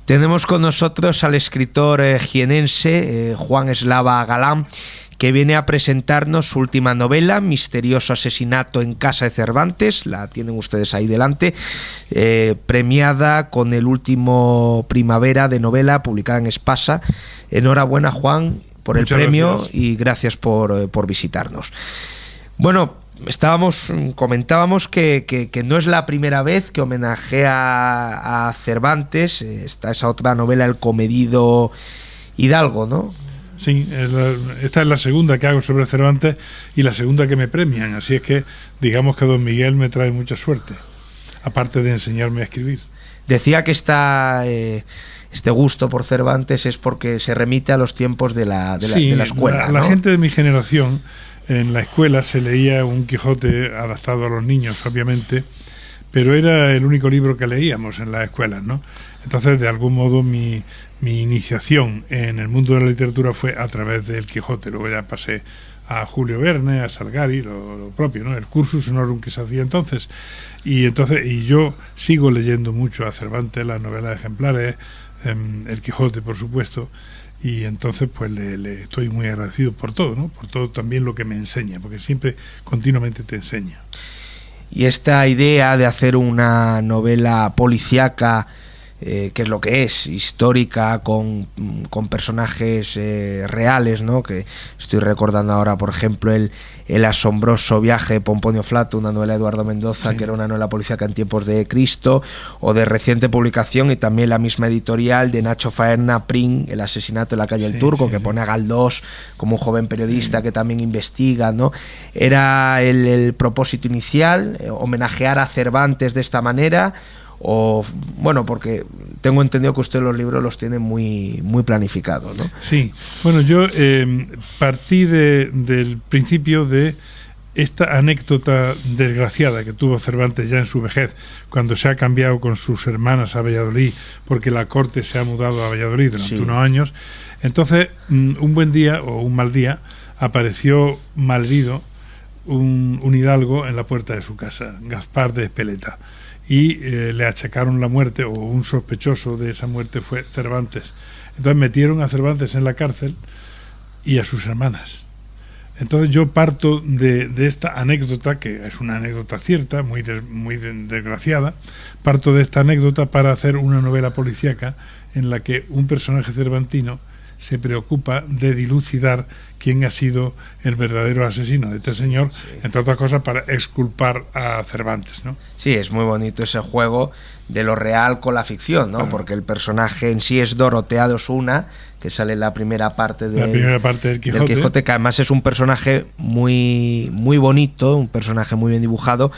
Tenemos con nosotros al escritor jienense Juan Eslava Galán, que viene a presentarnos su última novela, Misterioso asesinato en casa de Cervantes. La tienen ustedes ahí delante, premiada con el último Primavera de novela, publicada en Espasa. Enhorabuena, Juan, por el premio. Gracias. Y gracias por visitarnos. Bueno, comentábamos que no es la primera vez que homenajea a Cervantes. Está esa otra novela, El comedido Hidalgo, ¿no? Sí, esta es la segunda que hago sobre Cervantes y la segunda que me premian, así es que digamos que Don Miguel me trae mucha suerte, aparte de enseñarme a escribir. Decía que este gusto por Cervantes es porque se remite a los tiempos de la escuela, ¿no? La gente de mi generación, en la escuela se leía un Quijote adaptado a los niños, obviamente, pero era el único libro que leíamos en las escuelas, ¿no? Entonces, de algún modo, mi iniciación en el mundo de la literatura fue a través del Quijote. Luego ya pasé a Julio Verne, a Salgari, lo propio, ¿no? El cursus honorum que se hacía entonces. Y yo sigo leyendo mucho a Cervantes, las novelas ejemplares, el Quijote, por supuesto. Y entonces pues le estoy muy agradecido por todo, ¿no? Por todo también lo que me enseña, porque siempre continuamente te enseña. Y esta idea de hacer una novela policíaca, que es lo que es, histórica, con personajes reales, ¿no? Que estoy recordando ahora, por ejemplo, el asombroso viaje de Pomponio Flato, una novela de Eduardo Mendoza, sí, que era una novela policíaca en tiempos de Cristo, o de reciente publicación, y también la misma editorial de Nacho Faerna, Prim, El asesinato en la calle El Turco, que pone a Galdós como un joven periodista que también investiga, ¿no? Era el propósito inicial, homenajear a Cervantes de esta manera, o bueno, porque tengo entendido que usted los libros los tiene muy planificados, ¿no? Sí, bueno, yo partí del principio de esta anécdota desgraciada que tuvo Cervantes ya en su vejez, cuando se ha cambiado con sus hermanas a Valladolid, porque la corte se ha mudado a Valladolid durante unos años. Entonces, un buen día o un mal día, apareció malherido un hidalgo en la puerta de su casa, Gaspar de Espeleta, y le achacaron la muerte, o un sospechoso de esa muerte fue Cervantes. Entonces metieron a Cervantes en la cárcel y a sus hermanas. Entonces yo parto de esta anécdota, que es una anécdota cierta, muy desgraciada, parto de esta anécdota para hacer una novela policíaca en la que un personaje cervantino se preocupa de dilucidar quién ha sido el verdadero asesino de este señor, entre otras cosas para exculpar a Cervantes, ¿no? Sí, es muy bonito ese juego de lo real con la ficción, ¿no? Porque el personaje en sí es Dorotea de Osuna, que sale en la primera parte del Quijote, que además es un personaje muy bonito, un personaje muy bien dibujado,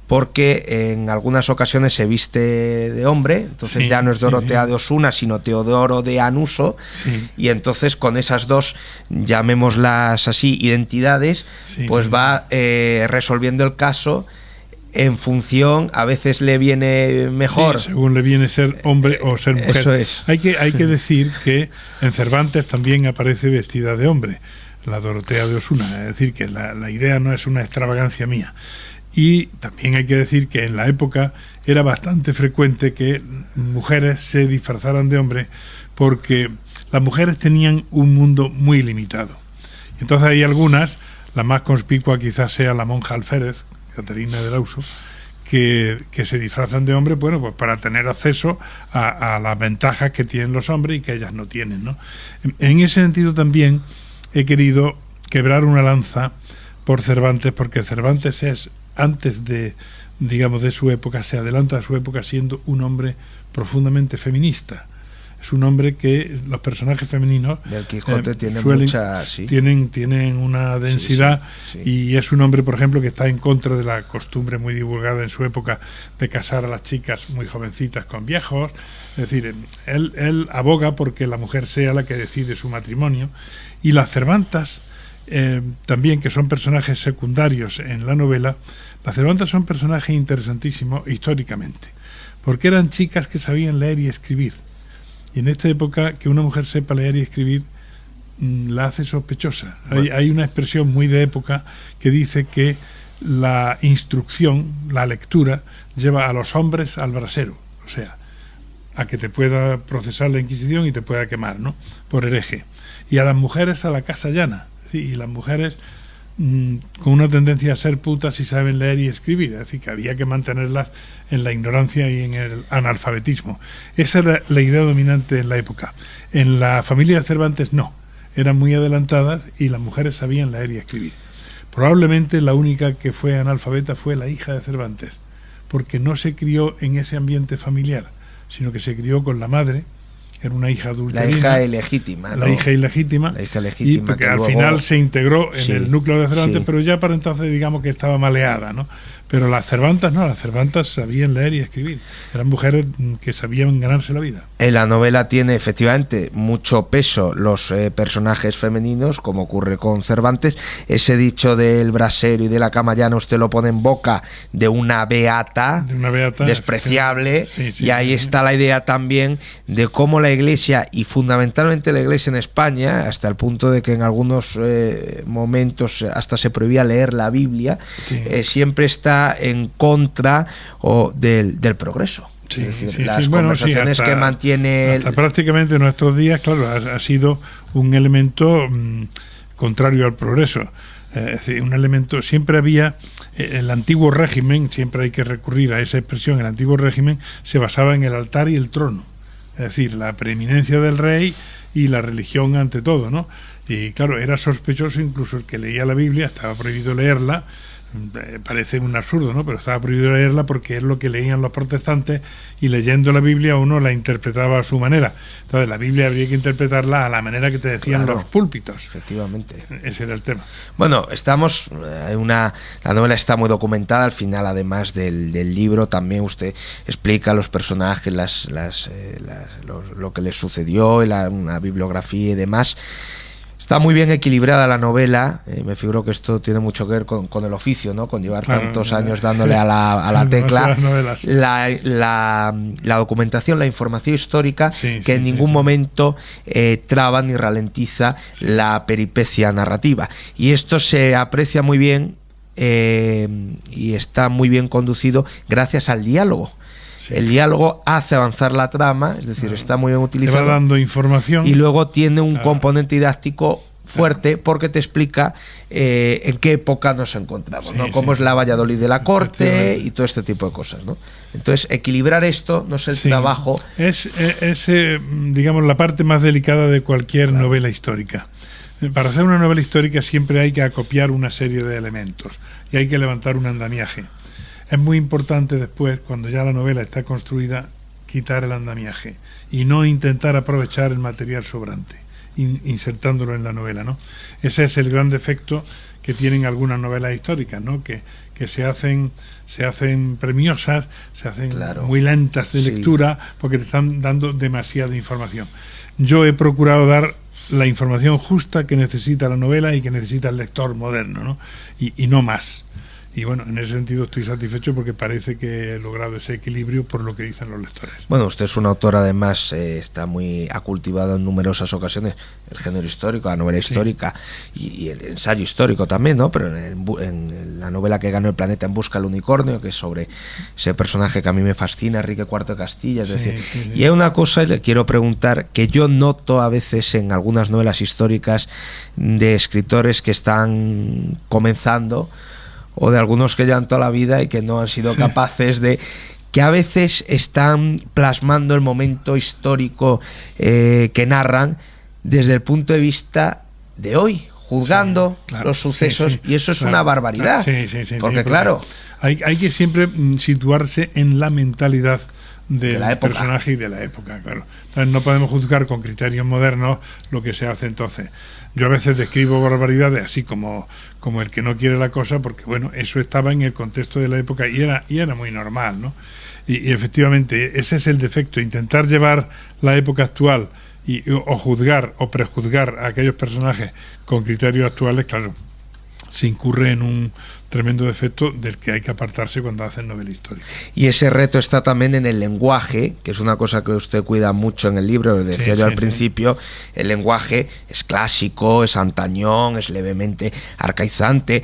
porque en algunas ocasiones se viste de hombre, entonces ya no es Dorotea de Osuna, sino Teodoro de Anuso, y entonces con esas dos, llamémoslas así, identidades, pues va resolviendo el caso en función, a veces le viene mejor. Sí, según le viene ser hombre o ser mujer. Eso es. Hay que decir que en Cervantes también aparece vestida de hombre, la Dorotea de Osuna, es decir, que la idea no es una extravagancia mía. Y también hay que decir que en la época era bastante frecuente que mujeres se disfrazaran de hombre, porque las mujeres tenían un mundo muy limitado. Entonces hay algunas, la más conspicua quizás sea la monja alférez, Caterina de Lauso, que se disfrazan de hombre, bueno, pues para tener acceso a las ventajas que tienen los hombres y que ellas no tienen, ¿no? En ese sentido también he querido quebrar una lanza por Cervantes, porque Cervantes es, antes de su época, se adelanta a su época siendo un hombre profundamente feminista. Es un hombre que los personajes femeninos del Quijote tienen una densidad, y es un hombre, por ejemplo, que está en contra de la costumbre muy divulgada en su época de casar a las chicas muy jovencitas con viejos. Es decir, él aboga porque la mujer sea la que decide su matrimonio, y las Cervantas también, que son personajes secundarios en la novela. Las Cervantas son personajes interesantísimos históricamente, porque eran chicas que sabían leer y escribir, y en esta época que una mujer sepa leer y escribir la hace sospechosa. Hay una expresión muy de época que dice que la instrucción, la lectura, lleva a los hombres al brasero. O sea, a que te pueda procesar la Inquisición y te pueda quemar, ¿no? Por hereje. Y a las mujeres a la casa llana. ¿Sí? Y las mujeres con una tendencia a ser putas si saben leer y escribir. Es decir, que había que mantenerlas en la ignorancia y en el analfabetismo. Esa era la idea dominante en la época. En la familia de Cervantes no. Eran muy adelantadas y las mujeres sabían leer y escribir. Probablemente la única que fue analfabeta fue la hija de Cervantes, porque no se crió en ese ambiente familiar, sino que se crió con la madre. Era una hija adulterina. La hija ilegítima, ¿no? La hija ilegítima. La hija ilegítima. Y porque al luego, final se integró en el núcleo de Cervantes, sí, pero ya para entonces digamos que estaba maleada, ¿no? Pero las Cervantas no, las Cervantas sabían leer y escribir. Eran mujeres que sabían ganarse la vida. En la novela tiene efectivamente mucho peso los personajes femeninos, como ocurre con Cervantes. Ese dicho del brasero y de la cama llana usted lo pone en boca de una beata despreciable, y ahí está la idea también de cómo la Iglesia, y fundamentalmente la Iglesia en España, hasta el punto de que en algunos momentos hasta se prohibía leer la Biblia, siempre está en contra del progreso. Sí, es decir, sí, las sí. conversaciones Hasta, que mantiene hasta prácticamente en nuestros días, claro, ha sido un elemento contrario al progreso. Es decir, un elemento, siempre había el antiguo régimen, siempre hay que recurrir a esa expresión, el antiguo régimen se basaba en el altar y el trono, es decir, la preeminencia del rey y la religión ante todo, ¿no? Y claro, era sospechoso, incluso el que leía la Biblia, estaba prohibido leerla. Parece un absurdo, ¿no? Pero estaba prohibido leerla porque es lo que leían los protestantes, y leyendo la Biblia uno la interpretaba a su manera. Entonces la Biblia habría que interpretarla a la manera que te decían los púlpitos. Efectivamente. Ese era el tema. Bueno, la novela está muy documentada. Al final, además del libro, también usted explica los personajes, lo que les sucedió, una bibliografía y demás. Está muy bien equilibrada la novela. Me figuro que esto tiene mucho que ver con el oficio, ¿no? Con llevar tantos años dándole a la tecla. La documentación, la información histórica, que en ningún momento traba ni ralentiza la peripecia narrativa. Y esto se aprecia muy bien y está muy bien conducido gracias al diálogo. Sí. El diálogo hace avanzar la trama, es decir, está muy bien utilizado. Te va dando información. Y luego tiene un componente didáctico fuerte, porque te explica en qué época nos encontramos, ¿no? Cómo es la Valladolid de la corte y todo este tipo de cosas, ¿no? Entonces, equilibrar esto no es el trabajo. Es digamos, la parte más delicada de cualquier novela histórica. Para hacer una novela histórica siempre hay que acopiar una serie de elementos y hay que levantar un andamiaje. Es muy importante después, cuando ya la novela está construida, quitar el andamiaje y no intentar aprovechar el material sobrante, insertándolo en la novela, ¿no? Ese es el gran defecto que tienen algunas novelas históricas, ¿no? Que se hacen premiosas, se hacen muy lentas de lectura, porque te están dando demasiada información. Yo he procurado dar la información justa que necesita la novela y que necesita el lector moderno, ¿no? Y no más. Y bueno, en ese sentido estoy satisfecho porque parece que he logrado ese equilibrio por lo que dicen los lectores. Bueno, usted es un autor, además, ha cultivado en numerosas ocasiones el género histórico, la novela histórica y el ensayo histórico también, ¿no? Pero en la novela que ganó el Planeta en busca del unicornio, que es sobre ese personaje que a mí me fascina, Enrique IV de Castilla, es decir, y hay una cosa, y le quiero preguntar, que yo noto a veces en algunas novelas históricas de escritores que están comenzando, o de algunos que llevan toda la vida y que no han sido capaces de, que a veces están plasmando el momento histórico que narran desde el punto de vista de hoy, juzgando los sucesos, y eso es una barbaridad, porque claro, hay que siempre situarse en la mentalidad del personaje y de la época, claro. Entonces no podemos juzgar con criterios modernos lo que se hace entonces. Yo a veces describo barbaridades así como el que no quiere la cosa, porque bueno, eso estaba en el contexto de la época y era muy normal, ¿no? Y efectivamente ese es el defecto, intentar llevar la época actual o juzgar o prejuzgar a aquellos personajes con criterios actuales, claro, se incurre en un tremendo defecto del que hay que apartarse cuando hacen novela histórica. Y ese reto está también en el lenguaje, que es una cosa que usted cuida mucho en el libro, lo decía yo al principio. El lenguaje es clásico, es antañón, es levemente arcaizante,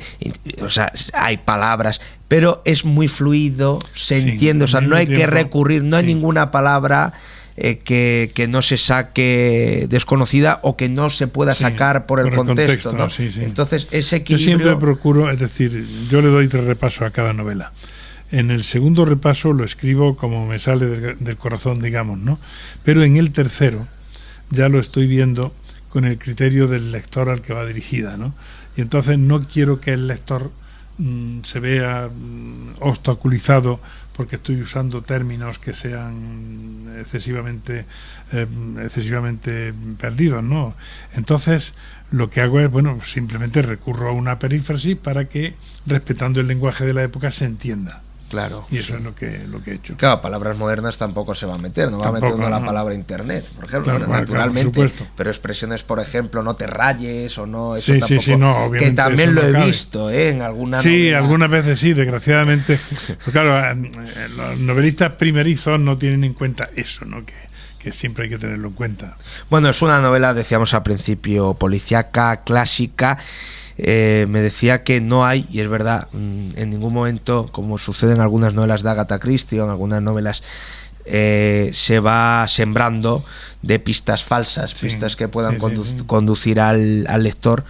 o sea, hay palabras, pero es muy fluido, se entiende, o sea, no hay que recurrir, no hay ninguna palabra que no se saque desconocida o que no se pueda sacar por el contexto, ¿no? Entonces, ese equilibrio... Yo siempre procuro, es decir, yo le doy 3 repasos a cada novela. En el segundo repaso lo escribo como me sale del corazón, digamos, ¿no? Pero en el tercero ya lo estoy viendo con el criterio del lector al que va dirigida, ¿no? Y entonces no quiero que el lector se vea obstaculizado porque estoy usando términos que sean excesivamente perdidos, ¿no? Entonces, lo que hago es, bueno, simplemente recurro a una perífrasis para que, respetando el lenguaje de la época, se entienda. Claro. Y eso es lo que he hecho. Claro, palabras modernas tampoco se va a meter, no va a meter la palabra internet, por ejemplo, claro, naturalmente, claro, pero expresiones, por ejemplo, no te rayes o no, eso sí, tampoco, sí, no, obviamente, que también lo he cabe. Visto, en alguna sí, novela. Algunas veces sí, desgraciadamente. Pues claro, los novelistas primerizos no tienen en cuenta eso, ¿no? Que siempre hay que tenerlo en cuenta. Bueno, es una novela, decíamos al principio, policíaca, clásica. Me decía que no hay, y es verdad, en ningún momento, como sucede en algunas novelas de Agatha Christie o en algunas novelas, se va sembrando de pistas falsas, pistas que puedan conducir al lector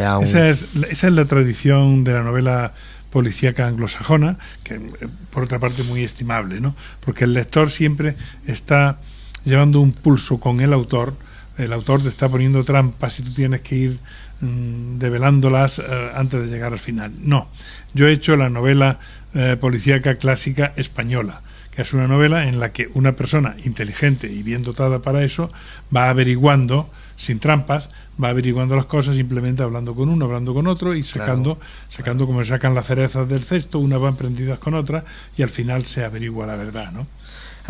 a un... Esa es la tradición de la novela policíaca anglosajona, que por otra parte muy estimable, ¿no? Porque el lector siempre está llevando un pulso con el autor te está poniendo trampas y tú tienes que ir develándolas antes de llegar al final. No, yo he hecho la novela policíaca clásica española, que es una novela en la que una persona inteligente y bien dotada para eso va averiguando, sin trampas, va averiguando las cosas simplemente hablando con uno, hablando con otro y sacando como sacan las cerezas del cesto, unas van prendidas con otras y al final se averigua la verdad, ¿no?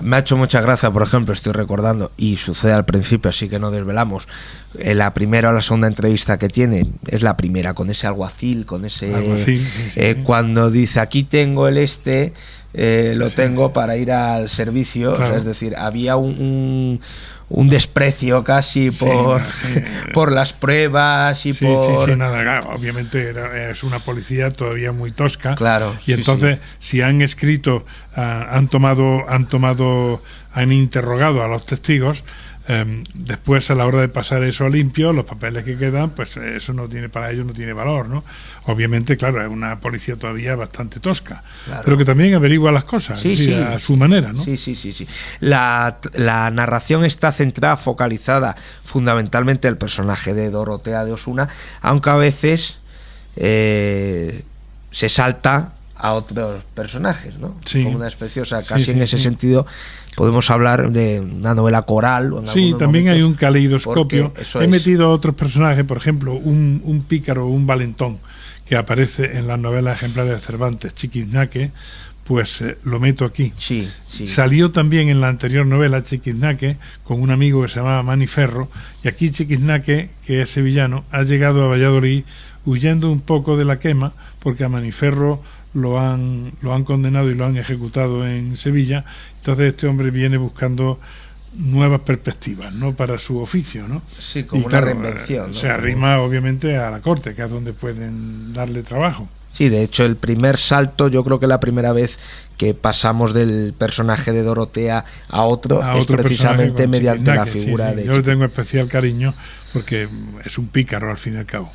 Me ha hecho mucha gracia, por ejemplo, estoy recordando, y sucede al principio, así que no desvelamos, la primera o la segunda entrevista que tiene, es la primera, con ese alguacil, con ese... cuando dice, aquí tengo lo tengo para ir al servicio, claro. O sea, es decir, había un desprecio casi por las pruebas y por... Sí, nada, claro, obviamente es una policía todavía muy tosca. Claro. Y entonces, si han escrito, han interrogado a los testigos, después a la hora de pasar eso a limpio, los papeles que quedan, pues eso para ellos no tiene valor, ¿no? Obviamente, claro, es una policía todavía bastante tosca, claro. Pero que también averigua las cosas, a su manera, ¿no? Sí. La narración está centrada, focalizada fundamentalmente en el personaje de Dorotea de Osuna, aunque a veces se salta a otros personajes, ¿no? Sí. Como una especie, o sea, casi en ese sentido podemos hablar de una novela coral. O en también hay un caleidoscopio. He metido a otros personajes, por ejemplo, un pícaro, un valentón, que aparece en las novelas ejemplares de Cervantes, Chiquiznaque, pues lo meto aquí. Sí. Salió también en la anterior novela, Chiquiznaque, con un amigo que se llamaba Maniferro, y aquí Chiquiznaque, que es sevillano, ha llegado a Valladolid huyendo un poco de la quema, porque a Maniferro lo han condenado y lo han ejecutado en Sevilla. Entonces este hombre viene buscando nuevas perspectivas, ¿no?, para su oficio, ¿no? Sí, como una reinvención, ¿no? Se arrima obviamente a la corte, que es donde pueden darle trabajo. Sí, de hecho el primer salto, yo creo que la primera vez que pasamos del personaje de Dorotea a otro es precisamente mediante la figura de... Yo le tengo especial cariño porque es un pícaro al fin y al cabo.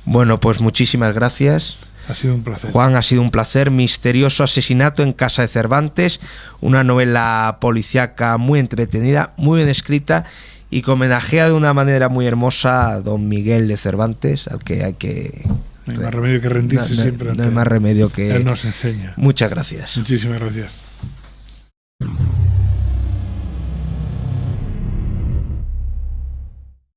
Bueno, pues muchísimas gracias. Ha sido un placer. Juan, ha sido un placer. Misterioso asesinato en casa de Cervantes, una novela policíaca muy entretenida, muy bien escrita y que homenajea de una manera muy hermosa a don Miguel de Cervantes, al que hay que... No hay más remedio que rendirse siempre. No hay más remedio que... Él nos enseña. Muchas gracias. Muchísimas gracias.